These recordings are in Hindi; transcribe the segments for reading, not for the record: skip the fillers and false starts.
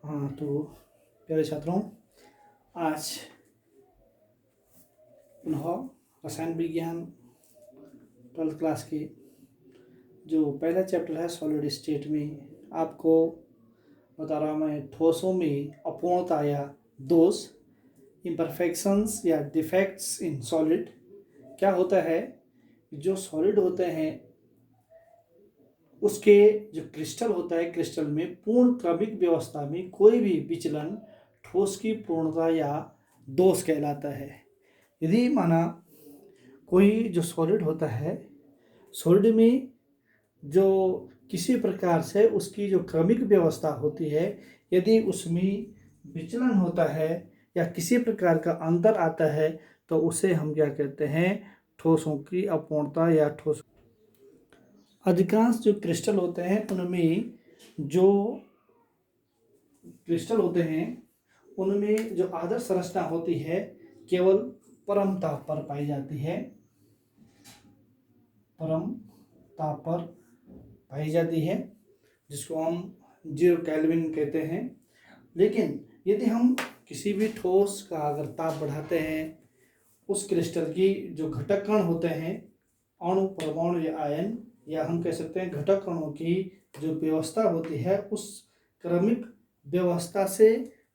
हाँ तो प्यारे छात्रों, आज पुनः रसायन विज्ञान 12th क्लास के जो पहला चैप्टर है सॉलिड स्टेट में आपको बता रहा हूँ मैं ठोसों में अपूर्णता या दोष, इम्परफेक्शंस या डिफेक्ट्स इन सॉलिड। क्या होता है, जो सॉलिड होते हैं उसके जो क्रिस्टल होता है, क्रिस्टल में पूर्ण क्रमिक व्यवस्था में कोई भी विचलन ठोस की पूर्णता या दोष कहलाता है। यदि माना कोई जो सॉलिड होता है, सॉलिड में जो किसी प्रकार से उसकी जो क्रमिक व्यवस्था होती है, यदि उसमें विचलन होता है या किसी प्रकार का अंतर आता है तो उसे हम क्या कहते हैं, ठोसों की अपूर्णता या ठोस। अधिकांश जो क्रिस्टल होते हैं उनमें जो क्रिस्टल होते हैं उनमें जो आदर्श संरचना होती है केवल परम ताप पर पाई जाती है, परम ताप पर पाई जाती है, जिसको हम 0 केल्विन कहते हैं। लेकिन यदि हम किसी भी ठोस का अगर ताप बढ़ाते हैं, उस क्रिस्टल की जो घटक कण होते हैं, अणु, परमाणु या आयन, या हम कह सकते हैं घटक कणों की जो व्यवस्था होती है, उस क्रमिक व्यवस्था से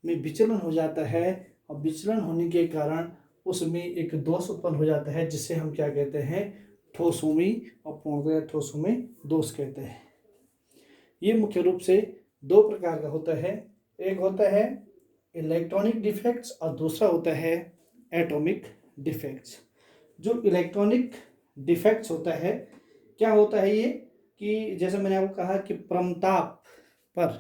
में विचलन हो जाता है और विचलन होने के कारण उसमें एक दोष उत्पन्न हो जाता है, जिससे हम क्या कहते हैं, ठोसों में अपूर्णता या ठोसों में दोष कहते हैं। ये मुख्य रूप से दो प्रकार का होता है, एक होता है इलेक्ट्रॉनिक डिफेक्ट्स और दूसरा होता है एटॉमिक डिफेक्ट्स। जो इलेक्ट्रॉनिक डिफेक्ट्स होता है, क्या होता है ये कि जैसे मैंने आपको कहा कि परमताप पर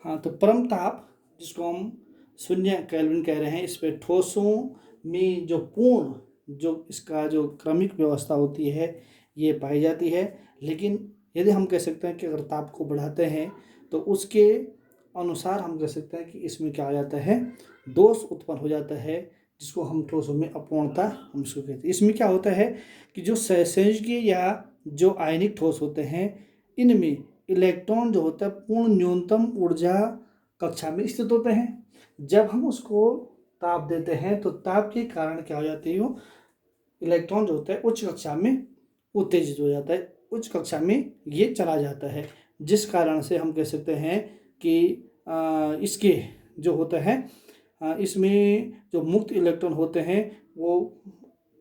तो परमताप जिसको हम 0 केल्विन कह रहे हैं, इस पे ठोसों में जो पूर्ण जो इसका जो क्रमिक व्यवस्था होती है ये पाई जाती है। लेकिन यदि हम कह सकते हैं कि अगर ताप को बढ़ाते हैं तो उसके अनुसार हम कह सकते हैं कि इसमें क्या आ जाता है, दोष उत्पन्न हो जाता है, जिसको हम ठोसों में अपूर्णता हम इसको कहते हैं। इसमें क्या होता है कि जो संयोजकीय या जो आयनिक ठोस होते हैं, इनमें इलेक्ट्रॉन जो होता है पूर्ण न्यूनतम ऊर्जा कक्षा में स्थित होते हैं। जब हम उसको ताप देते हैं तो ताप के कारण क्या हो जाती है, वो इलेक्ट्रॉन जो होता है उच्च कक्षा में उत्तेजित हो जाता है, उच्च कक्षा में ये चला जाता है, जिस कारण से हम कह सकते हैं कि इसके जो होता है इसमें जो मुक्त इलेक्ट्रॉन होते हैं वो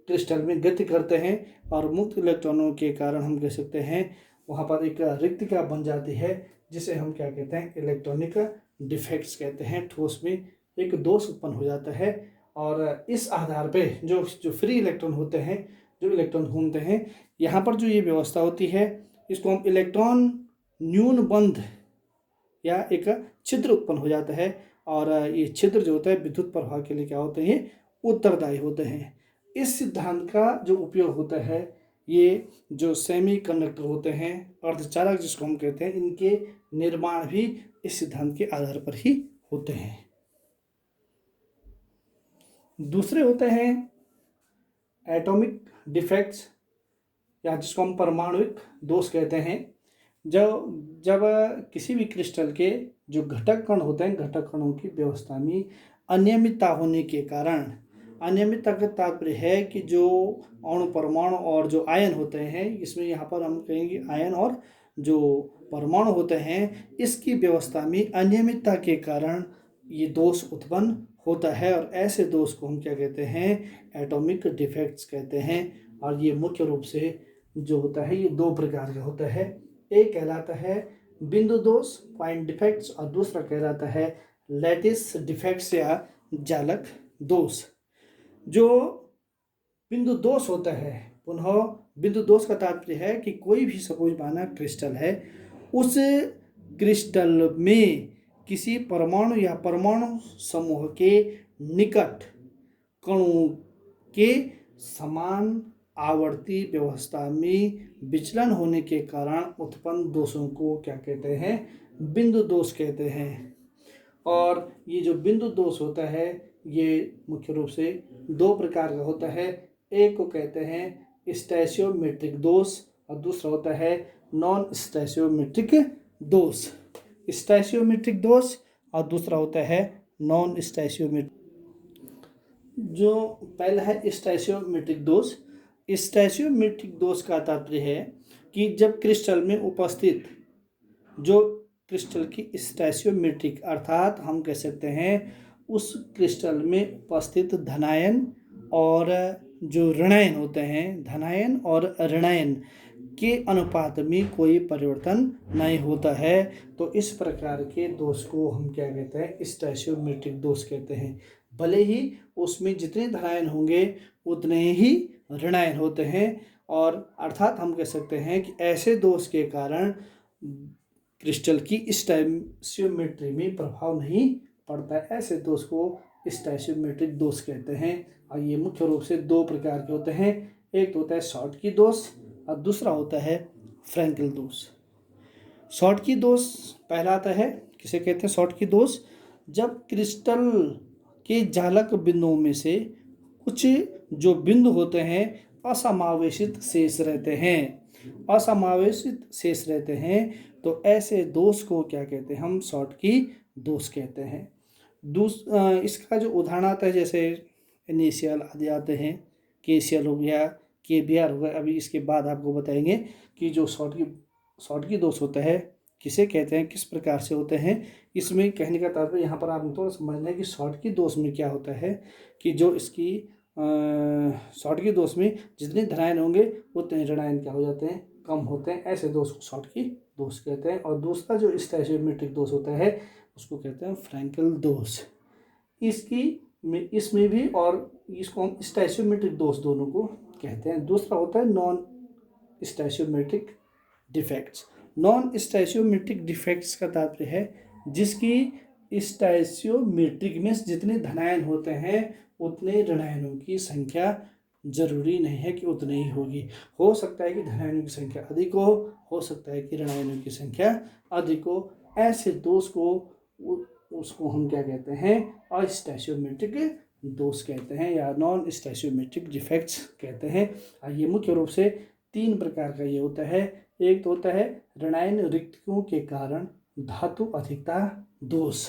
क्रिस्टल में गति करते हैं और मुक्त इलेक्ट्रॉनों के कारण हम कह सकते हैं वहाँ पर एक रिक्तिका बन जाती है, जिसे हम क्या कहते हैं, इलेक्ट्रॉनिक डिफेक्ट्स कहते हैं। ठोस में एक दोष उत्पन्न हो जाता है और इस आधार पे जो फ्री इलेक्ट्रॉन होते हैं, जो इलेक्ट्रॉन घूमते हैं, यहाँ पर जो ये व्यवस्था होती है इसको हम इलेक्ट्रॉन न्यून बंध या एक छिद्र उत्पन्न हो जाता है और ये छिद्र जो होता है विद्युत प्रवाह के लिए क्या होते हैं, उत्तरदायी होते हैं। इस सिद्धांत का जो उपयोग होता है, ये जो सेमी कंडक्टर होते हैं, अर्धचालक जिसको हम कहते हैं, इनके निर्माण भी इस सिद्धांत के आधार पर ही होते हैं। दूसरे होते हैं एटॉमिक डिफेक्ट्स या जिसको हम परमाणुविक दोष कहते हैं। जब किसी भी क्रिस्टल के जो घटक कण होते हैं, घटक कणों की व्यवस्था में अनियमितता होने के कारण, अनियमितता का तात्पर्य है कि जो अणु, परमाणु और जो आयन होते हैं, इसमें यहाँ पर हम कहेंगे आयन और जो परमाणु होते हैं, इसकी व्यवस्था में अनियमितता के कारण ये दोष उत्पन्न होता है और ऐसे दोष को हम क्या कहते हैं, एटॉमिक डिफेक्ट्स कहते हैं। और ये मुख्य रूप से जो होता है ये दो प्रकार का होता है, एक कहलाता है बिंदु दोष, पॉइंट डिफेक्ट्स, और दूसरा कहलाता है लैटिस डिफेक्ट्स या जालक दोष। जो बिंदु दोष होता है, पुनः बिंदु दोष का तात्पर्य है कि कोई भी सपोज माना क्रिस्टल है, उस क्रिस्टल में किसी परमाणु या परमाणु समूह के निकट कणों के समान आवर्ती व्यवस्था में विचलन होने के कारण उत्पन्न दोषों को क्या कहते हैं, बिंदु दोष कहते हैं। और ये जो बिंदु दोष होता है ये मुख्य रूप से दो प्रकार का होता है, एक को कहते हैं स्टैचियोमेट्रिक दोष और दूसरा होता है नॉन स्टैचियोमेट्रिक दोष। स्टैचियोमेट्रिक दोष और दूसरा होता है नॉन स्टैचियोमेट्रिक। जो पहला है स्टैचियोमेट्रिक दोष। स्टैचियोमेट्रिक दोष का तात्पर्य है कि जब क्रिस्टल में उपस्थित जो क्रिस्टल की स्टैचियोमेट्रिक अर्थात हम कह सकते हैं उस क्रिस्टल में उपस्थित धनायन और जो ऋणायन होते हैं, धनायन और ऋणायन के अनुपात में कोई परिवर्तन नहीं होता है, तो इस प्रकार के दोष को हम क्या कहते हैं, स्टैचियोमेट्रिक दोष कहते हैं। भले ही उसमें जितने धनायन होंगे उतने ही ऋणायन होते हैं, और अर्थात हम कह सकते हैं कि ऐसे दोष के कारण क्रिस्टल की स्टैचियोमेट्री में प्रभाव नहीं पड़ता है। ऐसे दोष को स्टैचियोमेट्रिक दोष कहते हैं, और ये मुख्य रूप से दो प्रकार के होते हैं। एक तो होता है शॉटकी दोष और दूसरा होता है फ्रैंकल दोष। शॉटकी दोष पहला आता है, किसे कहते हैं शॉटकी दोष, जब क्रिस्टल के जालक बिंदुओं में से कुछ जो बिंदु होते हैं असमावेशित शेष रहते हैं, असमावेशित शेष रहते हैं, तो ऐसे दोष को क्या कहते हैं, हम शॉटकी दोष कहते हैं। इसका जो उदाहरण आता है जैसे इनिशियल आदि आते हैं, केसीएल हो गया, केबीआर हो गया। अभी इसके बाद आपको बताएंगे कि जो शॉटकी दोष होता है किसे कहते हैं, किस प्रकार से होते हैं। इसमें कहने का तात्पर्य यहाँ पर आप थोड़ा समझ लें कि शॉटकी दोष में क्या होता है कि जो इसकी शॉटकी दोष में जितने धनायन होंगे उतने ऋणायन क्या हो जाते हैं, कम होते हैं। ऐसे दोष को शॉटकी दोष कहते हैं। और दूसरा जो स्टैचियोमेट्रिक दोष होता है उसको कहते हैं फ्रैंकल दोष। इसमें भी, और इसको हम स्टैचियोमेट्रिक दोष दोनों को कहते हैं। दूसरा होता है नॉन स्टैचियोमेट्रिक डिफेक्ट्स। नॉन स्टैचियोमेट्रिक डिफेक्ट्स का तात्पर्य है जिसकी स्टैचियोमेट्रिक में जितने धनायन होते हैं उतने ऋणायनों की संख्या जरूरी नहीं है कि उतनी ही होगी। हो सकता है कि धनायनों की संख्या अधिक हो सकता है कि ऋणायनों की संख्या अधिक हो। ऐसे दोष को उसको हम क्या कहते हैं, अस्टैचियोमेट्रिक दोष कहते हैं या नॉन स्टैचियोमेट्रिक डिफेक्ट्स कहते हैं। और ये मुख्य रूप से तीन प्रकार का ये होता है। एक तो होता है ऋणायन रिक्तियों के कारण धातु अधिकता दोष।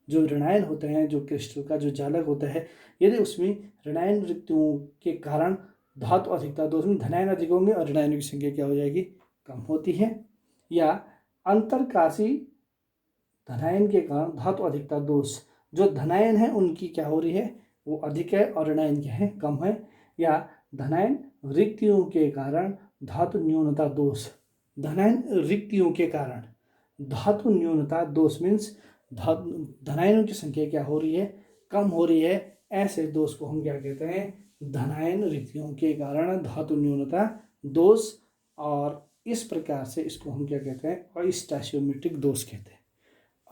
जो ऋणायन होते हैं, जो क्रिस्टल का जो जालक होता है, यदि उसमें ऋणायन रिक्तियों के कारण धातु अधिकता दोष में धनायन अधिक होंगे और ऋणायनों की संख्या क्या हो जाएगी, कम होती है। या अंतरकाशी धनायन के कारण धातु अधिकता दोष, जो धनायन है उनकी क्या हो रही है, वो अधिक है और ऋणायन क्या है, कम है। या धनायन रिक्तियों के कारण धातु न्यूनता दोष। धनायन रिक्तियों के कारण धातु न्यूनता दोष मीन्स धनायनों की संख्या क्या हो रही है, कम हो रही है। ऐसे दोष को हम क्या कहते हैं, धनायन रिक्तियों के कारण धातु न्यूनता दोष। और इस प्रकार से इसको हम क्या कहते हैं, अस्टैचियोमेट्रिक दोष कहते हैं।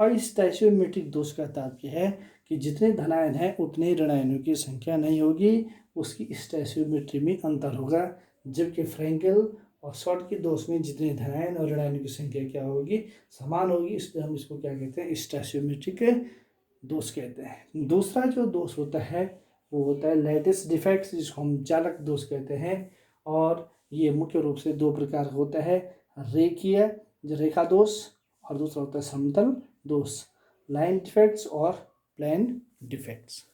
अस्टैचियोमेट्रिक दोष का तात्पर्य है कि जितने धनायन हैं उतने ऋणायनों की संख्या नहीं होगी, उसकी स्टैचियोमेट्री में अंतर होगा। जबकि फ्रैंकल और शॉटकी दोष में जितने धनायन और ऋणायनों की संख्या क्या होगी, समान होगी, इसलिए हम इसको क्या कहते हैं, स्टैचियोमेट्रिक दोष कहते हैं। दूसरा जो दोष होता है वो होता है लैटिस डिफेक्ट्स, जिसको हम जालक दोष कहते हैं। और ये मुख्य रूप से दो प्रकार का होता है, रेखीय रेखा दोष और दूसरा होता है समतल दोष, लाइन डिफेक्ट्स और प्लेन डिफेक्ट्स।